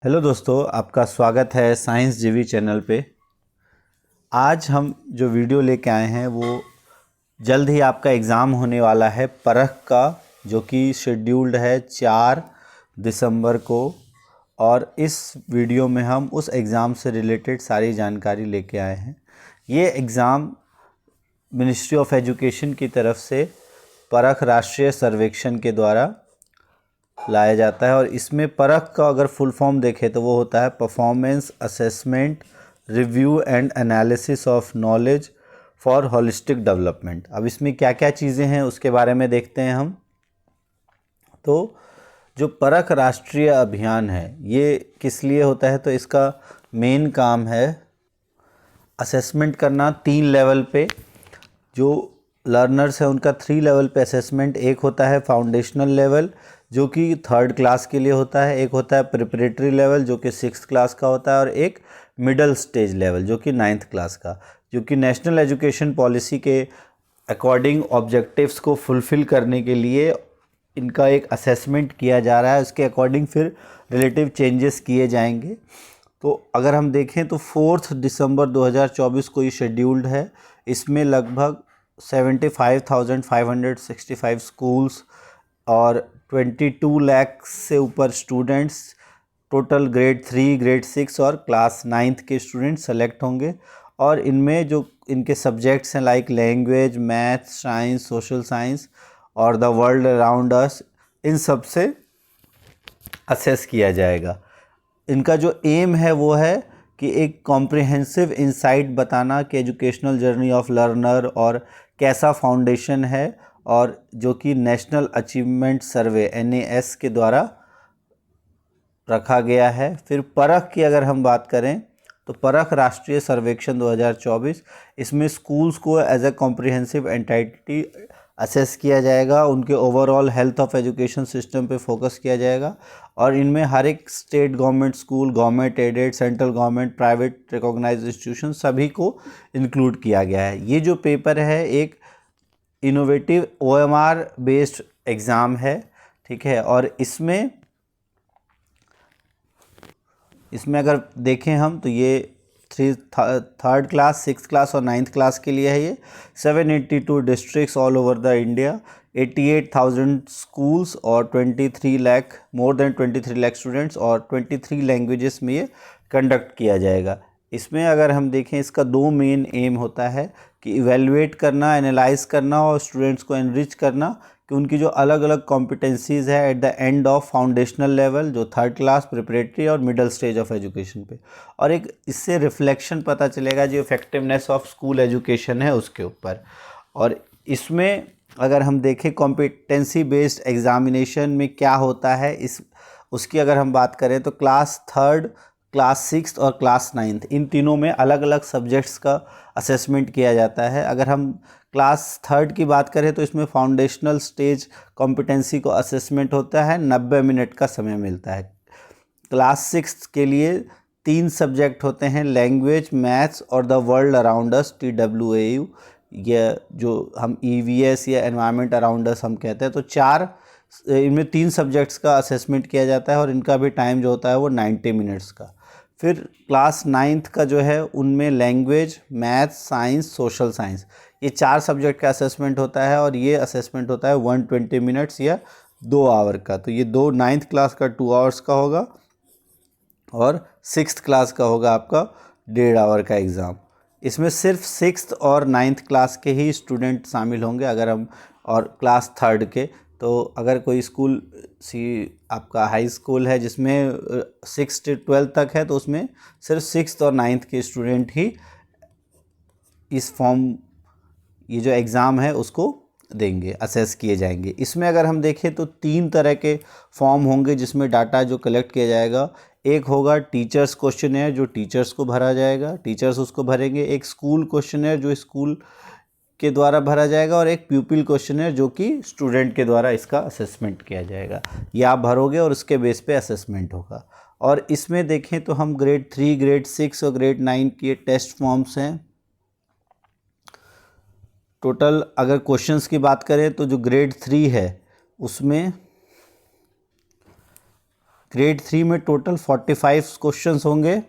Hello दोस्तों, आपका स्वागत है साइंस जीवी चैनल पे। आज हम जो वीडियो लेके आए हैं वो जल्द ही आपका एग्ज़ाम होने वाला है परख का, जो कि शेड्यूल्ड है 4 दिसंबर को। और इस वीडियो में हम उस एग्ज़ाम से रिलेटेड सारी जानकारी लेके आए हैं। ये एग्ज़ाम मिनिस्ट्री ऑफ एजुकेशन की तरफ से परख राष्ट्रीय सर्वेक्षण के द्वारा लाया जाता है। और इसमें परख का अगर फुल फॉर्म देखें तो वो होता है performance assessment review and analysis of knowledge for holistic development. अब इसमें क्या क्या चीज़ें हैं उसके बारे में देखते हैं हम। तो जो परख राष्ट्रीय अभियान है ये किस लिए होता है, तो इसका मेन काम है असेसमेंट करना 3 लेवल पे। जो लर्नर्स है उनका 3 लेवल पे असेसमेंट, एक होता है फाउंडेशनल लेवल जो कि 3rd क्लास के लिए होता है, एक होता है प्रिपरेटरी लेवल जो कि 6th क्लास का होता है, और एक मिडल स्टेज लेवल जो कि 9th क्लास का, जो कि नेशनल एजुकेशन पॉलिसी के अकॉर्डिंग ऑब्जेक्टिव्स को फुलफ़िल करने के लिए इनका एक असेसमेंट किया जा रहा है। उसके अकॉर्डिंग फिर रिलेटिव चेंजेस किए जाएंगे। तो अगर हम देखें तो 4 दिसंबर 2024 को ये शेड्यूल्ड है। इसमें लगभग 75,565 स्कूल्स और 22 लाख से ऊपर स्टूडेंट्स, टोटल ग्रेड 3, ग्रेड 6 और क्लास 9th के स्टूडेंट्स सेलेक्ट होंगे। और इनमें जो इनके सब्जेक्ट्स हैं like language, maths, science, social science और द वर्ल्ड अराउंड अस, इन सब से असेस किया जाएगा। इनका जो एम है वो है कि एक कॉम्प्रिहेंसिव इंसाइट बताना कि एजुकेशनल जर्नी ऑफ लर्नर और कैसा फाउंडेशन है, और जो कि नेशनल अचीवमेंट सर्वे NAS के द्वारा रखा गया है। फिर परख की अगर हम बात करें तो परख राष्ट्रीय सर्वेक्षण 2024, इसमें स्कूल्स को as a comprehensive entity assess किया जाएगा, उनके overall health of education system पे फोकस किया जाएगा। और इनमें हर एक state government school, government aided, central government, private recognized institution सभी को इंक्लूड किया गया है। ये जो पेपर है एक इनोवेटिव OMR बेस्ड एग्ज़ाम है, ठीक है। और इसमें अगर देखें हम तो ये 3rd क्लास, 6th क्लास और 9th क्लास के लिए है। ये 782 districts all over the India, 88,000 schools और 23 lakh, more than 23 lakh students और 23 लैंग्वेजेस में ये कंडक्ट किया जाएगा। इसमें अगर हम देखें इसका 2 मेन एम होता है कि इवेलुएट करना, एनालाइज करना और स्टूडेंट्स को एनरिच करना कि उनकी जो अलग अलग कॉम्पिटेंसीज़ है at the end of foundational level, जो 3rd क्लास, प्रिपरेटरी और मिडल स्टेज ऑफ एजुकेशन पे। और एक इससे रिफ्लेक्शन पता चलेगा जो इफेक्टिवनेस ऑफ स्कूल एजुकेशन है उसके ऊपर। और इसमें अगर हम देखें कॉम्पिटेंसी बेस्ड एग्जामिनेशन में क्या होता है, उसकी अगर हम बात करें तो क्लास 3rd, क्लास 6th और क्लास 9th, इन तीनों में अलग अलग सब्जेक्ट्स का असेसमेंट किया जाता है। अगर हम क्लास 3rd की बात करें तो इसमें फाउंडेशनल स्टेज कॉम्पिटेंसी को असेसमेंट होता है, 90 मिनट का समय मिलता है। क्लास 6th के लिए 3 सब्जेक्ट होते हैं, लैंग्वेज, मैथ्स और the world around us, TWAU, ये जो हम EVS या एनवायरनमेंट अराउंड अस हम कहते हैं। तो इनमें 3 सब्जेक्ट्स का असेसमेंट किया जाता है और इनका भी टाइम जो होता है वो 90 मिनट्स का। फिर क्लास 9th का जो है उनमें language, maths, science, social science, ये 4 सब्जेक्ट का असेसमेंट होता है और ये असेसमेंट होता है 120 मिनट्स या 2 आवर का। तो ये 9th क्लास का 2 आवर्स का होगा और 6th क्लास का होगा आपका 1.5 आवर का एग्ज़ाम। इसमें सिर्फ 6th और 9th क्लास के ही स्टूडेंट शामिल होंगे अगर हम, और क्लास 3rd के। तो अगर कोई स्कूल आपका हाई स्कूल है जिसमें 6 से 12 तक है तो उसमें सिर्फ 6th और 9th के स्टूडेंट ही ये जो एग्ज़ाम है उसको देंगे, असेस किए जाएंगे। इसमें अगर हम देखें तो 3 तरह के फॉर्म होंगे जिसमें डाटा जो कलेक्ट किया जाएगा। एक होगा टीचर्स क्वेश्चनेयर जो टीचर्स को भरा जाएगा, टीचर्स उसको भरेंगे। एक स्कूल क्वेश्चनेयर जो स्कूल के द्वारा भरा जाएगा, और एक प्यूपिल क्वेश्चनेयर जो कि स्टूडेंट के द्वारा इसका असेसमेंट किया जाएगा। ये आप भरोगे और उसके बेस पे असेसमेंट होगा। और इसमें देखें तो हम ग्रेड 3, ग्रेड 6 और ग्रेड 9 के टेस्ट फॉर्म्स हैं। टोटल अगर क्वेश्चंस की बात करें तो जो ग्रेड 3 है उसमें ग्रेड 3 में टोटल 45 क्वेश्चंस होंगे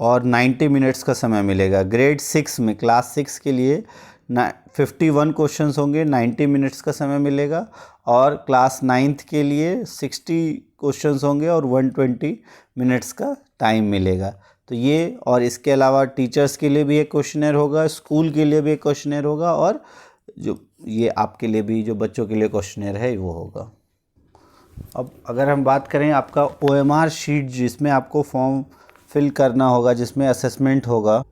और 90 मिनट्स का समय मिलेगा। ग्रेड 6 में क्लास 6 के लिए 51 क्वेश्चंस होंगे, 90 मिनट्स का समय मिलेगा। और क्लास 9th के लिए 60 क्वेश्चंस होंगे और 120 मिनट्स का टाइम मिलेगा। तो ये, और इसके अलावा टीचर्स के लिए भी एक क्वेश्चनर होगा, स्कूल के लिए भी एक क्वेश्चनर होगा, और जो ये आपके लिए भी, जो बच्चों के लिए क्वेश्चनर है वो होगा। अब अगर हम बात करें आपका OMR शीट जिसमें आपको फॉर्म फिल करना होगा, जिसमें असेसमेंट होगा,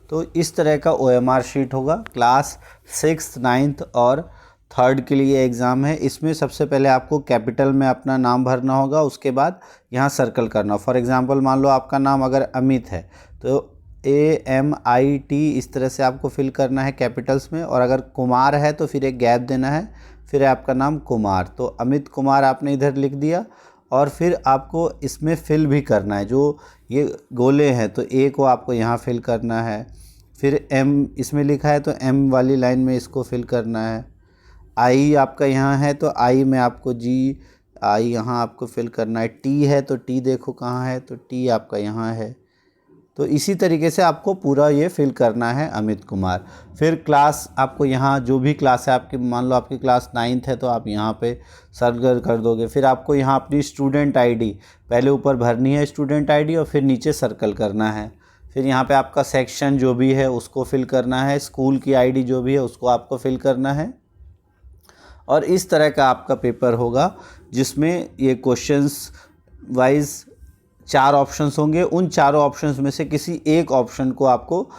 तो इस तरह का OMR शीट होगा। क्लास 6th 9th और 3rd के लिए एग्ज़ाम है। इसमें सबसे पहले आपको कैपिटल में अपना नाम भरना होगा, उसके बाद यहाँ सर्कल करना। फॉर एग्ज़ाम्पल मान लो आपका नाम अगर अमित है तो AMIT इस तरह से आपको फिल करना है कैपिटल्स में, और अगर कुमार है तो फिर एक गैप देना है, फिर आपका नाम कुमार। तो अमित कुमार आपने इधर लिख दिया, और फिर आपको इसमें फिल भी करना है। जो ये गोले हैं तो A को आपको यहाँ फिल करना है, फिर M इसमें लिखा है तो M वाली लाइन में इसको फिल करना है। I आपका यहाँ है तो I में आपको I यहाँ आपको फिल करना है। T है तो T देखो कहाँ है, तो T आपका यहाँ है। तो इसी तरीके से आपको पूरा ये फिल करना है अमित कुमार। फिर क्लास आपको यहाँ जो भी क्लास है आपकी, मान लो आपकी क्लास 9th है तो आप यहाँ पे सर्कल कर दोगे। फिर आपको यहाँ अपनी स्टूडेंट आईडी पहले ऊपर भरनी है, स्टूडेंट आईडी, और फिर नीचे सर्कल करना है। फिर यहाँ पे आपका सेक्शन जो भी है उसको फिल करना है, स्कूल की आईडी जो भी है उसको आपको फिल करना है। और इस तरह का आपका पेपर होगा जिसमें ये क्वेश्चंस वाइज 4 ऑप्शंस होंगे। उन चारों ऑप्शंस में से किसी एक ऑप्शन को आपको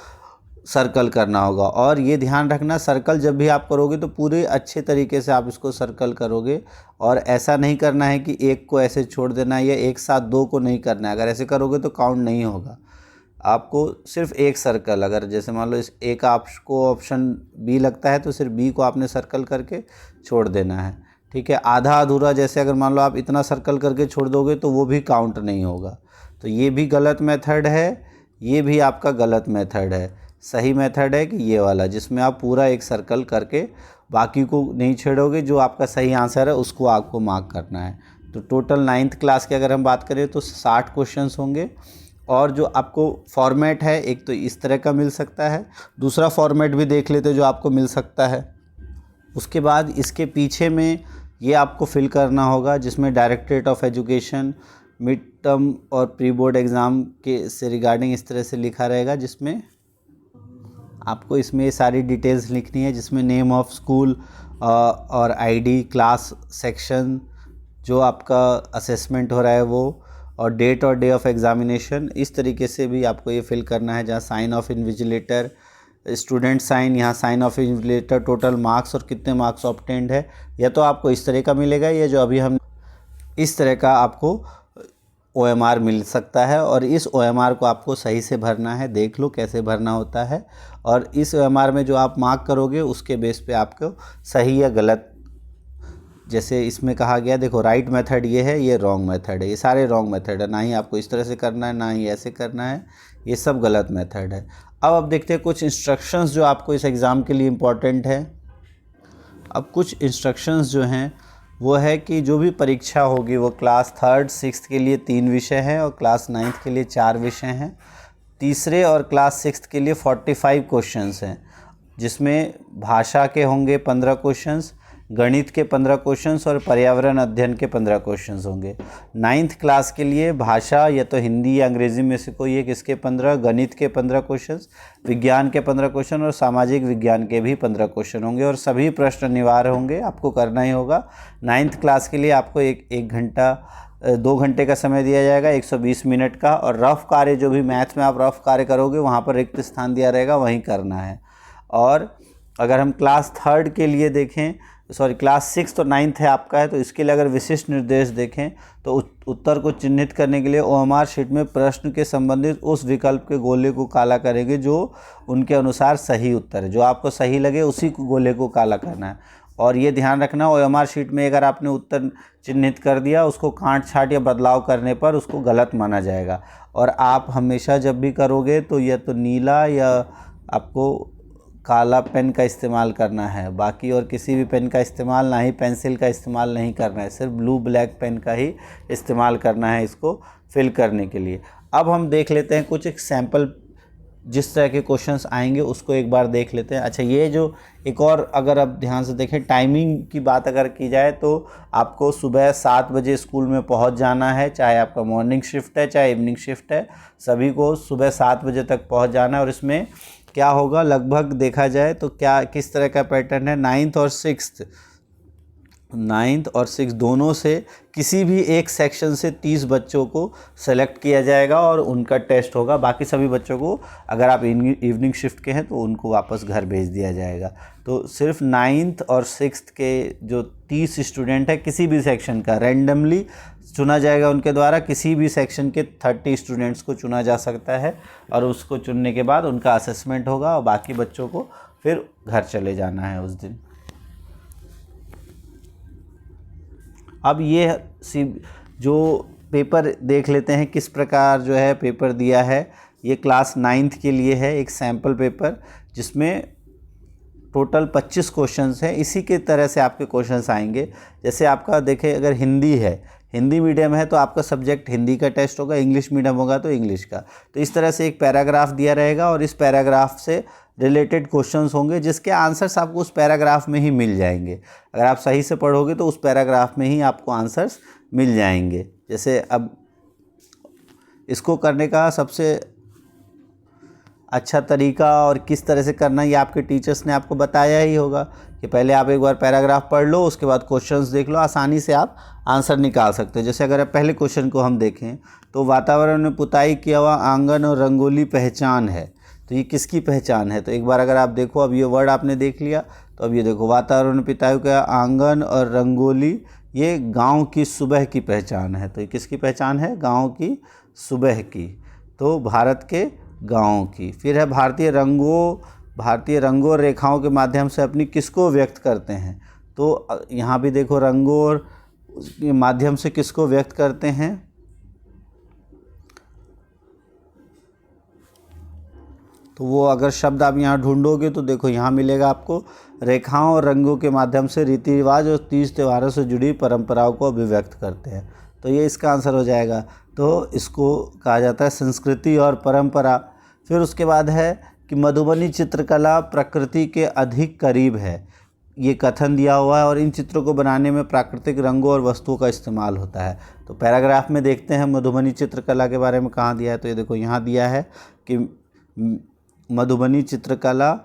सर्कल करना होगा। और ये ध्यान रखना, सर्कल जब भी आप करोगे तो पूरे अच्छे तरीके से आप इसको सर्कल करोगे, और ऐसा नहीं करना है कि एक को ऐसे छोड़ देना है या एक साथ 2 को नहीं करना है। अगर ऐसे करोगे तो काउंट नहीं होगा। आपको सिर्फ एक सर्कल, अगर जैसे मान लो इस ए का आपको ऑप्शन बी लगता है तो सिर्फ बी को आपने सर्कल करके छोड़ देना है, ठीक है। आधा अधूरा, जैसे अगर मान लो आप इतना सर्कल करके छोड़ दोगे तो वो भी काउंट नहीं होगा। तो ये भी गलत मेथड है, ये भी आपका गलत मेथड है। सही मेथड है कि ये वाला, जिसमें आप पूरा एक सर्कल करके बाकी को नहीं छेड़ोगे, जो आपका सही आंसर है उसको आपको मार्क करना है। तो टोटल 9th क्लास की अगर हम बात करें तो 60 क्वेश्चंस होंगे। और जो आपको फॉर्मेट है, एक तो इस तरह का मिल सकता है, दूसरा फॉर्मेट भी देख लेते जो आपको मिल सकता है। उसके बाद इसके पीछे में ये आपको फिल करना होगा, जिसमें directorate of education mid term और प्री बोर्ड एग्ज़ाम के से रिगार्डिंग इस तरह से लिखा रहेगा, जिसमें आपको इसमें ये सारी डिटेल्स लिखनी है, जिसमें नेम ऑफ स्कूल और आईडी, क्लास, सेक्शन, जो आपका असेसमेंट हो रहा है वो, और डेट और डे ऑफ एग्ज़ामिनेशन। इस तरीके से भी आपको ये फिल करना है, जहाँ sign of invigilator, student sign, यहाँ sign of invigilator, total marks और कितने मार्क्स ऑब्टेन्ड है। या तो आपको इस तरह का मिलेगा, या जो अभी हम इस तरह का आपको OMR मिल सकता है। और इस OMR को आपको सही से भरना है, देख लो कैसे भरना होता है। और इस OMR में जो आप मार्क करोगे उसके बेस पे आपको सही या गलत, जैसे इसमें कहा गया, देखो राइट मेथड ये है, ये रॉन्ग मेथड है, ये सारे रॉन्ग मेथड है। ना ही आपको इस तरह से करना है, ना ही ऐसे करना है, ये सब गलत मेथड है। अब देखते हैं कुछ इंस्ट्रक्शंस जो आपको इस एग्ज़ाम के लिए इम्पॉर्टेंट है। अब कुछ इंस्ट्रक्शंस जो हैं वो है कि जो भी परीक्षा होगी वो क्लास 3rd 6th के लिए 3 विषय हैं, और क्लास 9th के लिए 4 विषय हैं। तीसरे और क्लास 6th के लिए 45 क्वेश्चंस हैं, जिसमें भाषा के होंगे 15 क्वेश्चंस, गणित के 15 क्वेश्चंस और पर्यावरण अध्ययन के 15 क्वेश्चंस होंगे। 9th क्लास के लिए भाषा या तो हिंदी या अंग्रेज़ी में से कोई एक, इसके 15, गणित के 15 क्वेश्चंस, विज्ञान के 15 क्वेश्चन और सामाजिक विज्ञान के भी 15 क्वेश्चन होंगे, और सभी प्रश्न अनिवार्य होंगे, आपको करना ही होगा। 9th क्लास के लिए आपको एक घंटा 2 घंटे का समय दिया जाएगा, 120 मिनट का। और रफ़ कार्य, जो भी मैथ्स में आप रफ़ कार्य करोगे वहाँ पर रिक्त स्थान दिया रहेगा, वहीं करना है। और अगर हम क्लास 3rd के लिए देखें, क्लास 6th और 9th है आपका है, तो इसके लिए अगर विशिष्ट निर्देश देखें तो उत्तर को चिन्हित करने के लिए OMR शीट में प्रश्न के संबंधित उस विकल्प के गोले को काला करेंगे जो उनके अनुसार सही उत्तर है। जो आपको सही लगे उसी गोले को काला करना है। और ये ध्यान रखना, OMR शीट में अगर आपने उत्तर चिन्हित कर दिया, उसको काट छाट या बदलाव करने पर उसको गलत माना जाएगा। और आप हमेशा जब भी करोगे तो या तो नीला या आपको काला पेन का इस्तेमाल करना है, बाकी और किसी भी पेन का इस्तेमाल, ना ही पेंसिल का इस्तेमाल नहीं करना है, सिर्फ ब्लू ब्लैक पेन का ही इस्तेमाल करना है इसको फिल करने के लिए। अब हम देख लेते हैं कुछ एक सैम्पल, जिस तरह के क्वेश्चंस आएंगे उसको एक बार देख लेते हैं। अच्छा, ये जो एक और अगर आप ध्यान से देखें, टाइमिंग की बात अगर की जाए तो आपको सुबह 7 बजे स्कूल में पहुंच जाना है, चाहे आपका मॉर्निंग शिफ्ट है चाहे इवनिंग शिफ्ट है, सभी को सुबह 7 बजे तक पहुंच जाना है। और इसमें क्या होगा, लगभग देखा जाए तो क्या किस तरह का पैटर्न है, 9th और 6th दोनों से किसी भी एक सेक्शन से 30 बच्चों को सेलेक्ट किया जाएगा और उनका टेस्ट होगा। बाकी सभी बच्चों को, अगर आप इवनिंग शिफ्ट के हैं तो उनको वापस घर भेज दिया जाएगा। तो सिर्फ 9th और 6th के जो 30 स्टूडेंट है किसी भी सेक्शन का रैंडमली चुना जाएगा उनके द्वारा, किसी भी सेक्शन के 30 स्टूडेंट्स को चुना जा सकता है और उसको चुनने के बाद उनका असेसमेंट होगा और बाकी बच्चों को फिर घर चले जाना है उस दिन। अब ये जो पेपर देख लेते हैं किस प्रकार जो है पेपर दिया है। ये क्लास 9th के लिए है एक सैम्पल पेपर, जिसमें टोटल 25 क्वेश्चंस हैं। इसी के तरह से आपके क्वेश्चंस आएंगे। जैसे आपका देखें, अगर हिंदी है, हिंदी मीडियम है तो आपका सब्जेक्ट हिंदी का टेस्ट होगा, इंग्लिश मीडियम होगा तो इंग्लिश का। तो इस तरह से एक पैराग्राफ दिया रहेगा और इस पैराग्राफ से रिलेटेड क्वेश्चंस होंगे जिसके आंसर्स आपको उस पैराग्राफ में ही मिल जाएंगे। अगर आप सही से पढ़ोगे तो उस पैराग्राफ में ही आपको आंसर्स मिल जाएंगे। जैसे अब इसको करने का सबसे अच्छा तरीका और किस तरह से करना, ये आपके टीचर्स ने आपको बताया ही होगा कि पहले आप एक बार पैराग्राफ पढ़ लो, उसके बाद क्वेश्चंस देख लो, आसानी से आप आंसर निकाल सकते हो। जैसे अगर आप पहले क्वेश्चन को हम देखें तो वातावरण में पुताई किया हुआ आंगन और रंगोली पहचान है, तो ये किसकी पहचान है। तो एक बार अगर आप देखो, अब ये वर्ड आपने देख लिया, तो अब ये देखो वातावरण में पुताई किया आंगन और रंगोली, ये गाँव की सुबह की पहचान है। तो ये किसकी पहचान है, गाँव की सुबह की, तो भारत के गाँव की। फिर है भारतीय रंगों और रेखाओं के माध्यम से अपनी किसको व्यक्त करते हैं। तो यहाँ भी देखो रंगों और के माध्यम से किसको व्यक्त करते हैं, तो वो अगर शब्द आप यहाँ ढूंढोगे तो देखो यहाँ मिलेगा आपको, रेखाओं और रंगों के माध्यम से रीति रिवाज और तीज त्योहारों से जुड़ी परंपराओं को अभिव्यक्त करते हैं। तो ये इसका आंसर हो जाएगा। तो इसको कहा जाता है संस्कृति और परंपरा। फिर उसके बाद है कि मधुबनी चित्रकला प्रकृति के अधिक करीब है, ये कथन दिया हुआ है और इन चित्रों को बनाने में प्राकृतिक रंगों और वस्तुओं का इस्तेमाल होता है। तो पैराग्राफ में देखते हैं मधुबनी चित्रकला के बारे में कहाँ दिया है। तो ये देखो यहाँ दिया है कि मधुबनी चित्रकला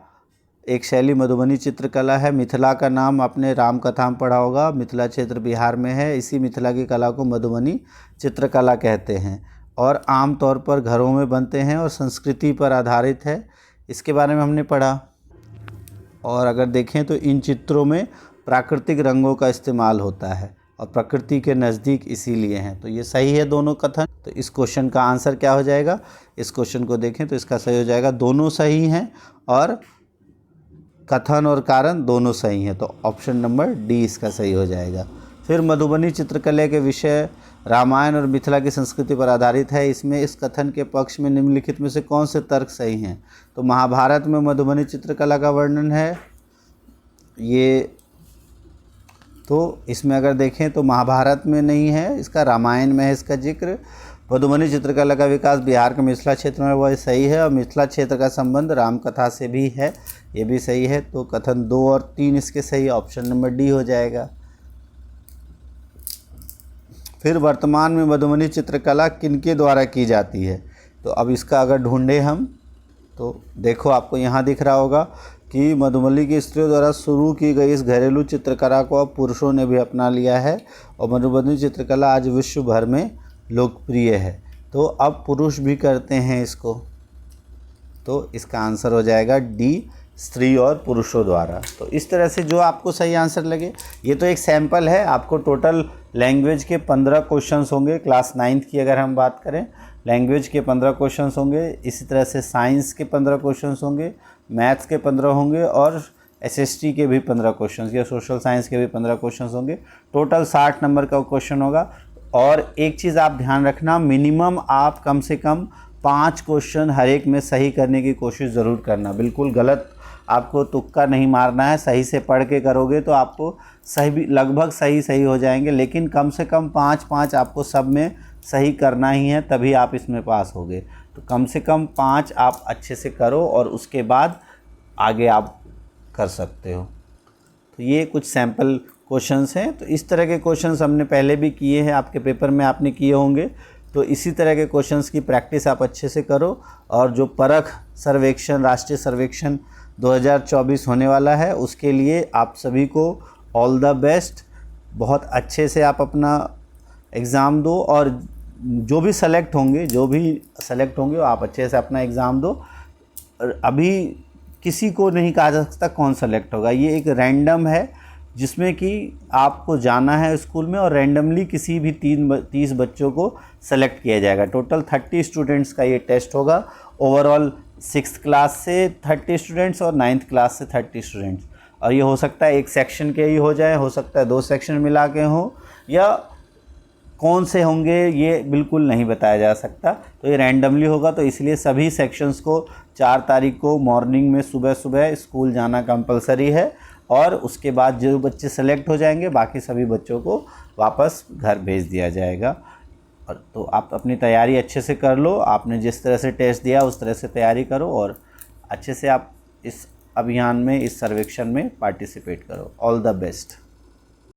एक शैली मधुबनी चित्रकला है। मिथिला का नाम आपने राम कथा में पढ़ा होगा, मिथिला क्षेत्र बिहार में है। इसी मिथिला की कला को मधुबनी चित्रकला कहते हैं और आम तौर पर घरों में बनते हैं और संस्कृति पर आधारित है, इसके बारे में हमने पढ़ा। और अगर देखें तो इन चित्रों में प्राकृतिक रंगों का इस्तेमाल होता है और प्रकृति के नज़दीक इसीलिए हैं। तो ये सही है दोनों कथन। तो इस क्वेश्चन का आंसर क्या हो जाएगा, इस क्वेश्चन को देखें तो इसका सही हो जाएगा, दोनों सही हैं और कथन और कारण दोनों सही हैं। तो ऑप्शन नंबर डी इसका सही हो जाएगा। फिर मधुबनी चित्रकला के विषय रामायण और मिथिला की संस्कृति पर आधारित है, इसमें इस कथन के पक्ष में निम्नलिखित में से कौन से तर्क सही हैं। तो महाभारत में मधुबनी चित्रकला का वर्णन है, ये तो इसमें अगर देखें तो महाभारत में नहीं है, इसका रामायण में है इसका जिक्र। मधुबनी चित्रकला का विकास बिहार के मिथिला क्षेत्र में, वह सही है और मिथिला क्षेत्र का संबंध रामकथा से भी है, ये भी सही है। तो कथन 2 और 3 इसके सही, ऑप्शन नंबर डी हो जाएगा। फिर वर्तमान में मधुबनी चित्रकला किनके द्वारा की जाती है। तो अब इसका अगर ढूंढें हम तो देखो आपको यहाँ दिख रहा होगा कि मधुबनी की स्त्रियों द्वारा शुरू की गई इस घरेलू चित्रकला को अब पुरुषों ने भी अपना लिया है और मधुबनी चित्रकला आज विश्व भर में लोकप्रिय है। तो अब पुरुष भी करते हैं इसको, तो इसका आंसर हो जाएगा डी, स्त्री और पुरुषों द्वारा। तो इस तरह से जो आपको सही आंसर लगे, ये तो एक सैंपल है। आपको टोटल लैंग्वेज के 15 क्वेश्चंस होंगे। क्लास 9th की अगर हम बात करें, लैंग्वेज के 15 क्वेश्चंस होंगे। इसी तरह से साइंस के 15 क्वेश्चंस होंगे, मैथ्स के 15 होंगे और SST के भी 15 क्वेश्चंस या सोशल साइंस के भी 15 क्वेश्चंस होंगे। टोटल 60 नंबर का क्वेश्चन होगा। और एक चीज़ आप ध्यान रखना, मिनिमम आप कम से कम 5 क्वेश्चन हर एक में सही करने की कोशिश ज़रूर करना। बिल्कुल गलत आपको तुक्का नहीं मारना है, सही से पढ़ के करोगे तो आपको सही भी लगभग सही हो जाएंगे, लेकिन कम से कम 5 आपको सब में सही करना ही है, तभी आप इसमें पास होगे। तो कम से कम 5 आप अच्छे से करो और उसके बाद आगे आप कर सकते हो। तो ये कुछ सैम्पल क्वेश्चंस हैं। तो इस तरह के क्वेश्चंस हमने पहले भी किए हैं, आपके पेपर में आपने किए होंगे। तो इसी तरह के क्वेश्चंस की प्रैक्टिस आप अच्छे से करो। और जो परख सर्वेक्षण, राष्ट्रीय सर्वेक्षण 2024 होने वाला है, उसके लिए आप सभी को ऑल द बेस्ट। बहुत अच्छे से आप अपना एग्ज़ाम दो और जो भी सेलेक्ट होंगे वो आप अच्छे से अपना एग्ज़ाम दो। अभी किसी को नहीं कहा जा सकता कौन सेलेक्ट होगा, ये एक रैंडम है जिसमें कि आपको जाना है स्कूल में और रैंडमली किसी भी 30 बच्चों को सेलेक्ट किया जाएगा। टोटल 30 स्टूडेंट्स का ये टेस्ट होगा। ओवरऑल 6th क्लास से 30 स्टूडेंट्स और 9th क्लास से 30 स्टूडेंट्स। और ये हो सकता है एक सेक्शन के ही हो जाए, हो सकता है 2 सेक्शन मिला के हों, या कौन से होंगे ये बिल्कुल नहीं बताया जा सकता। तो ये रैंडमली होगा, तो इसलिए सभी सेक्शंस को 4 तारीख को मॉर्निंग में सुबह स्कूल जाना कंपलसरी है। और उसके बाद जो बच्चे सेलेक्ट हो जाएंगे बाकी सभी बच्चों को वापस घर भेज दिया जाएगा। और तो आप अपनी तैयारी अच्छे से कर लो, आपने जिस तरह से टेस्ट दिया उस तरह से तैयारी करो और अच्छे से आप इस अभियान में, इस सर्वेक्षण में पार्टिसिपेट करो। All the best.